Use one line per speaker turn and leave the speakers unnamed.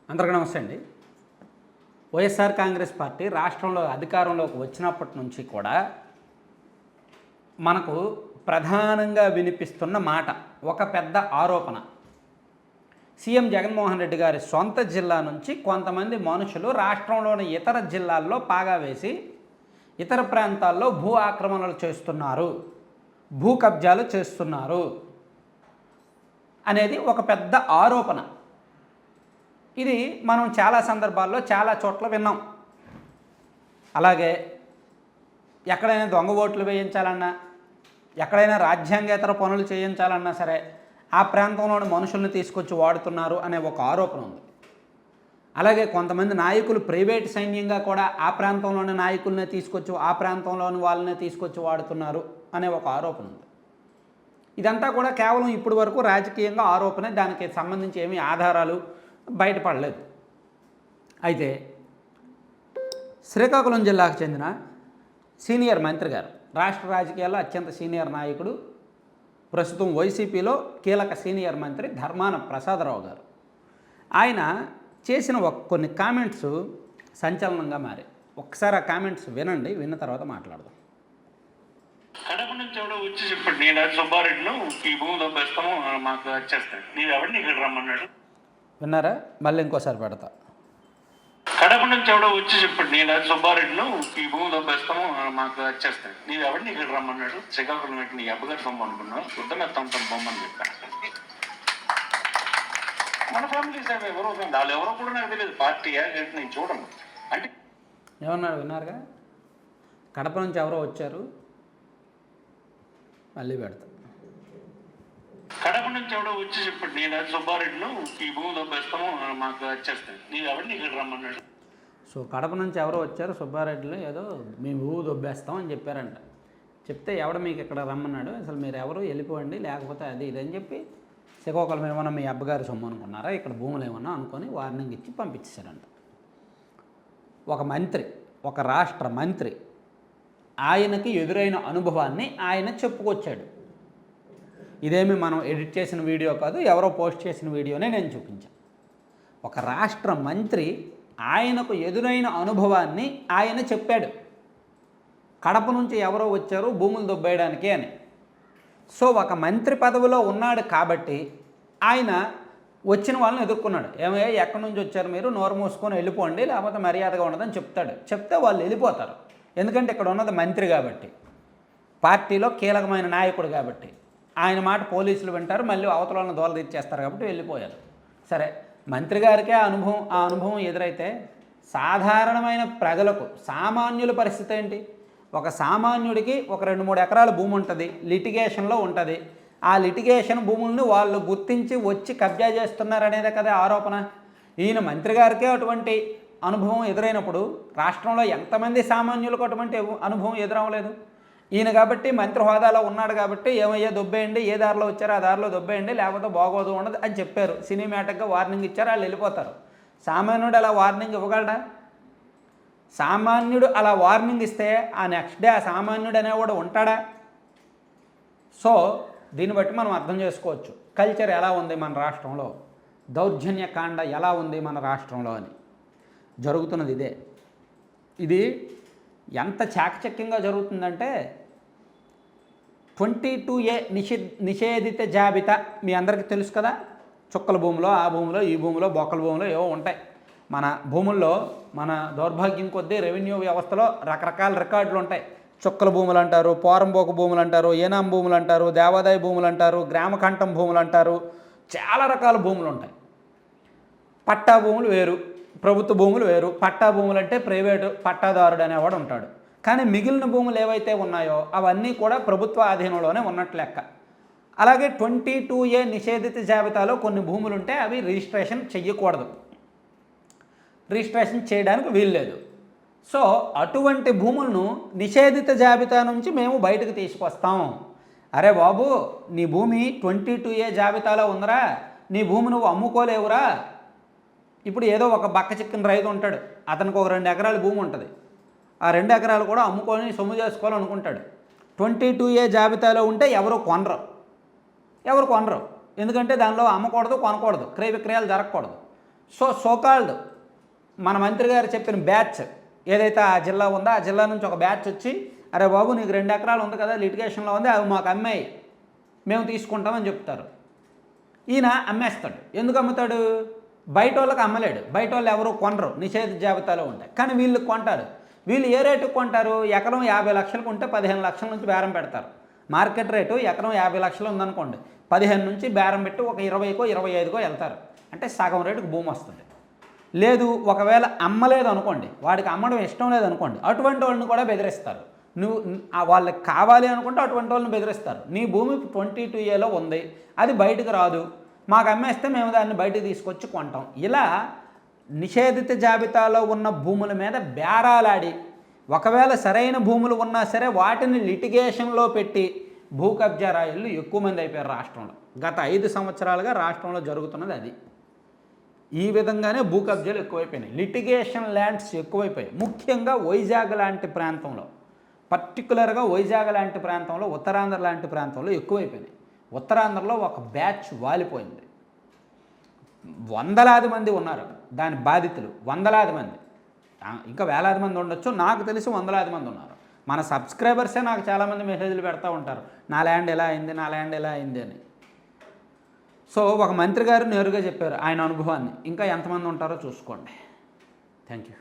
అందరికీ నమస్తే అండి. వైఎస్ఆర్ కాంగ్రెస్ పార్టీ రాష్ట్రంలో అధికారంలోకి వచ్చినప్పటి నుంచి కూడా మనకు ప్రధానంగా వినిపిస్తున్న మాట ఒక పెద్ద ఆరోపణ. సీఎం జగన్మోహన్ రెడ్డి గారి సొంత జిల్లా నుంచి కొంతమంది మనుషులు రాష్ట్రంలోని ఇతర జిల్లాల్లో పాగా వేసి ఇతర ప్రాంతాల్లో భూ ఆక్రమణలు చేస్తున్నారు, భూ కబ్జాలు చేస్తున్నారు అనేది ఒక పెద్ద ఆరోపణ. ఇది మనం చాలా సందర్భాల్లో చాలా చోట్ల విన్నాం. అలాగే ఎక్కడైనా దొంగ ఓట్లు వేయించాలన్నా, ఎక్కడైనా రాజ్యాంగేతర పనులు చేయించాలన్నా సరే ఆ ప్రాంతంలోని మనుషుల్ని తీసుకొచ్చి వాడుతున్నారు అనే ఒక ఆరోపణ ఉంది. అలాగే కొంతమంది నాయకులు ప్రైవేట్ సైన్యంగా కూడా ఆ ప్రాంతంలోని నాయకులనే తీసుకొచ్చి ఆ ప్రాంతంలోని వాళ్ళనే తీసుకొచ్చి వాడుతున్నారు అనే ఒక ఆరోపణ ఉంది. ఇదంతా కూడా కేవలం ఇప్పటి వరకు రాజకీయంగా ఆరోపణ, దానికి సంబంధించి ఏమీ ఆధారాలు బయటపడలేదు. అయితే శ్రీకాకుళం జిల్లాకు చెందిన సీనియర్ మంత్రి గారు, రాష్ట్ర రాజకీయాల్లో అత్యంత సీనియర్ నాయకుడు, ప్రస్తుతం వైసీపీలో కీలక సీనియర్ మంత్రి ధర్మాన ప్రసాదరావు గారు, ఆయన చేసిన కొన్ని కామెంట్స్ సంచలనంగా మారాయి. ఒక్కసారి ఆ కామెంట్స్ వినండి, విన్న తర్వాత మాట్లాడదాం.
కడప నుంచి ఎవడో వచ్చి చెప్పాడు, నేను అది సుబ్బారెడ్డిను ఈ భూమి దొబ్బేస్తాము మాకు వచ్చేస్తాడు, నీవు ఎవరిని ఇక్కడ రమ్మన్నాడు.
విన్నారా? మళ్ళీ ఇంకోసారి పెడతా.
కడప నుంచి ఎవడో వచ్చి చెప్పాడు, నేను అది సుబ్బారెడ్డిను ఈ భూమి దొబ్బేస్తాము మాకు వచ్చేస్తాడు, నీవు ఎవరిని ఇక్కడ రమ్మన్నాడు. శ్రీకాకుళం పెట్టి నీ అబ్బగారి బొమ్మ అనుకున్నావు, యుద్ధమెత్తాం బొమ్మ అని చెప్పాను. మన ఫ్యామిలీ సార్ ఎవరో వాళ్ళు ఎవరో కూడా నాకు తెలియదు, పార్టీయా ఏంటి నేను చూడను అంటే
ఏమన్నాడు విన్నారుగా? కడప నుంచి ఎవరో వచ్చారు, మళ్ళీ పెడతా.
కడప నుంచి ఎవడో వచ్చి చెప్పాడు, నేను అది సుబ్బారెడ్డిను ఈ భూమి దొబ్బేస్తాము మాకు వచ్చేస్తాడు, నీవు ఎవరిని ఇక్కడ రమ్మన్నాడు.
సో కడప నుంచి ఎవరో వచ్చారు, సుబ్బారెడ్డిలో ఏదో మేము భూ దొబ్బేస్తాం అని చెప్పారంట. చెప్తే ఎవడ మీకు ఇక్కడ రమ్మన్నాడు, అసలు మీరు ఎవరు వెళ్ళిపోండి, లేకపోతే అది ఇది అని చెప్పి శ్రీకాకుళం ఏమన్నా మీ అబ్బగారి సొమ్ము అనుకున్నారా, ఇక్కడ భూములు ఏమన్నా అనుకొని వార్నింగ్ ఇచ్చి పంపించేశారంట. ఒక మంత్రి, ఒక రాష్ట్ర మంత్రి, ఆయనకి ఎదురైన అనుభవాన్ని ఆయన చెప్పుకొచ్చాడు. ఇదేమి మనం ఎడిట్ చేసిన వీడియో కాదు, ఎవరో పోస్ట్ చేసిన వీడియోనే నేను చూపించాను. ఒక రాష్ట్ర మంత్రి ఆయనకు ఎదురైన అనుభవాన్ని ఆయన చెప్పాడు. కడప నుంచి ఎవరో వచ్చారు భూములు దొబ్బేయడానికి అని. సో ఒక మంత్రి పదవిలో ఉన్నాడు కాబట్టి ఆయన వచ్చిన వాళ్ళని ఎదుర్కొన్నాడు. ఏమయ్యా ఎక్కడి నుంచి వచ్చారు మీరు, నోరు మూసుకొని వెళ్ళిపోండి, లేకపోతే మర్యాదగా ఉండదని చెప్తాడు. చెప్తే వాళ్ళు వెళ్ళిపోతారు. ఎందుకంటే ఇక్కడ ఉన్నది మంత్రి కాబట్టి, పార్టీలో కీలకమైన నాయకుడు కాబట్టి ఆయన మాట పోలీసులు వింటారు, మళ్ళీ అవతలను దోల తెచ్చేస్తారు కాబట్టి వెళ్ళిపోయారు. సరే, మంత్రి గారికే ఆ అనుభవం ఎదురైతే సాధారణమైన ప్రజలకు, సామాన్యుల పరిస్థితి ఏంటి? ఒక సామాన్యుడికి ఒక 2-3 ఎకరాల భూమి ఉంటుంది, లిటిగేషన్లో ఉంటుంది. ఆ లిటిగేషన్ భూములను వాళ్ళు గుర్తించి వచ్చి కబ్జా చేస్తున్నారనేదే కదా ఆరోపణ. ఈయన మంత్రి గారికే అటువంటి అనుభవం ఎదురైనప్పుడు రాష్ట్రంలో ఎంతమంది సామాన్యులకు అటువంటి అనుభవం ఎదురవ్వలేదు? ఈయన కాబట్టి మంత్రి హోదాలో ఉన్నాడు కాబట్టి ఏమయ్యా దొబ్బేయండి, ఏ దారిలో వచ్చారో ఆ దారిలో దొబ్బేయండి, లేకపోతే బాగోదు ఉండదు అని చెప్పారు. సినిమాటిక్గా వార్నింగ్ ఇచ్చారు, వాళ్ళు వెళ్ళిపోతారు. సామాన్యుడు అలా వార్నింగ్ ఇవ్వగలడా? సామాన్యుడు అలా వార్నింగ్ ఇస్తే ఆ నెక్స్ట్ డే ఆ సామాన్యుడు అనేవాడు ఉంటాడా? సో దీన్ని బట్టి మనం అర్థం చేసుకోవచ్చు కల్చర్ ఎలా ఉంది మన రాష్ట్రంలో, దౌర్జన్యకాండ ఎలా ఉంది మన రాష్ట్రంలో అని. జరుగుతున్నది ఇదే. ఇది ఎంత చాకచక్యంగా జరుగుతుందంటే 22A నిషేధిత జాబితా మీ అందరికీ తెలుసు కదా. చుక్కల భూమిలో, ఆ భూమిలో, ఈ భూమిలో, బొక్కల భూమిలో ఏవో ఉంటాయి. మన భూముల్లో మన దౌర్భాగ్యం కొద్దీ రెవెన్యూ వ్యవస్థలో రకరకాల రికార్డులు ఉంటాయి. చుక్కల భూములు అంటారు, పోరంబోకు భూములు అంటారు, ఏనాం భూములు అంటారు, దేవాదాయ భూములు అంటారు, గ్రామకంఠం భూములు అంటారు, చాలా రకాల భూములు ఉంటాయి. పట్టా భూములు వేరు, ప్రభుత్వ భూములు వేరు. పట్టా భూములు అంటే ప్రైవేటు పట్టాదారుడు అనేవాడు ఉంటాడు. కానీ మిగిలిన భూములు ఏవైతే ఉన్నాయో అవన్నీ కూడా ప్రభుత్వ ఆధీనంలోనే ఉన్నట్లు లెక్క. అలాగే 22A నిషేధిత జాబితాలో కొన్ని భూములు ఉంటే అవి రిజిస్ట్రేషన్ చెయ్యకూడదు, రిజిస్ట్రేషన్ చేయడానికి వీల్లేదు. సో అటువంటి భూములను నిషేధిత జాబితా నుంచి మేము బయటకు తీసుకొస్తాం. అరే బాబు, నీ భూమి 22A జాబితాలో ఉందిరా, నీ భూమి నువ్వు అమ్ముకోలేవురా. ఇప్పుడు ఏదో ఒక బక్క చిక్కని రైతు ఉంటాడు, అతనికి ఒక 2 ఎకరాల భూమి ఉంటుంది. ఆ 2 ఎకరాలు కూడా అమ్ముకొని సొమ్ము చేసుకోవాలనుకుంటాడు. 22A జాబితాలో ఉంటే ఎవరు కొనరు. ఎందుకంటే దానిలో అమ్మకూడదు, కొనకూడదు, క్రయ విక్రయాలు జరగకూడదు. సో సోకాల్డ్ మన మంత్రి గారు చెప్పిన బ్యాచ్ ఏదైతే ఆ జిల్లా ఉందో ఆ జిల్లా నుంచి ఒక బ్యాచ్ వచ్చి అరే బాబు నీకు 2 ఎకరాలు ఉంది కదా లిటిగేషన్లో ఉంది అవి మాకు అమ్మాయి మేము తీసుకుంటామని చెప్తారు. ఈయన అమ్మేస్తాడు. ఎందుకు అమ్ముతాడు? బయట వాళ్ళకి అమ్మలేడు. బయట వాళ్ళు ఎవరు కొనరు, నిషేధ జాబితాలో ఉంటాయి. కానీ వీళ్ళు కొంటారు. వీళ్ళు ఏ రేటుకు కొంటారు? ఎకరం 50 లక్షలకు ఉంటే 15 లక్షల నుంచి బేరం పెడతారు. మార్కెట్ రేటు ఎకరం 50 లక్షలు ఉందనుకోండి, 15 నుంచి బేరం పెట్టి ఒక 20కో 25కో వెళ్తారు. అంటే సగం రేటుకు భూమి వస్తుంది. లేదు ఒకవేళ అమ్మలేదు అనుకోండి, వాడికి అమ్మడం ఇష్టం లేదనుకోండి, అటువంటి వాళ్ళని కూడా బెదిరిస్తారు. నువ్వు వాళ్ళకి కావాలి అనుకుంటే అటువంటి వాళ్ళని బెదిరిస్తారు. నీ భూమి 22A ఉంది, అది బయటకు రాదు, మాకు అమ్మేస్తే మేము దాన్ని బయటకు తీసుకొచ్చి కొంటాం. ఇలా నిషేధిత జాబితాలో ఉన్న భూముల మీద బేరాలాడి ఒకవేళ సరైన భూములు ఉన్నా సరే వాటిని లిటిగేషన్లో పెట్టి భూ కబ్జా రాయుళ్ళు ఎక్కువ మంది అయిపోయారు రాష్ట్రంలో. గత 5 సంవత్సరాలుగా రాష్ట్రంలో జరుగుతున్నది అది. ఈ విధంగానే భూ కబ్జాలు ఎక్కువైపోయినాయి, లిటిగేషన్ ల్యాండ్స్ ఎక్కువైపోయాయి. ముఖ్యంగా వైజాగ్ లాంటి ప్రాంతంలో, పర్టికులర్గా వైజాగ్ లాంటి ప్రాంతంలో, ఉత్తరాంధ్ర లాంటి ప్రాంతంలో ఎక్కువైపోయినాయి. ఉత్తరాంధ్రలో ఒక బ్యాచ్ వాలిపోయింది. వందలాది మంది ఉన్నారు దాని బాధితులు, వందలాది మంది, ఇంకా వేలాది మంది ఉండొచ్చు, నాకు తెలిసి వందలాది మంది ఉన్నారు. మన సబ్స్క్రైబర్సే నాకు చాలామంది మెసేజ్లు పెడతా ఉంటారు, నా ల్యాండ్ ఎలా అయింది, నా ల్యాండ్ ఎలా అయింది అని. సో ఒక మంత్రి గారు నేరుగా చెప్పారు ఆయన అనుభవాన్ని. ఇంకా ఎంతమంది ఉంటారో చూసుకోండి. Thank you.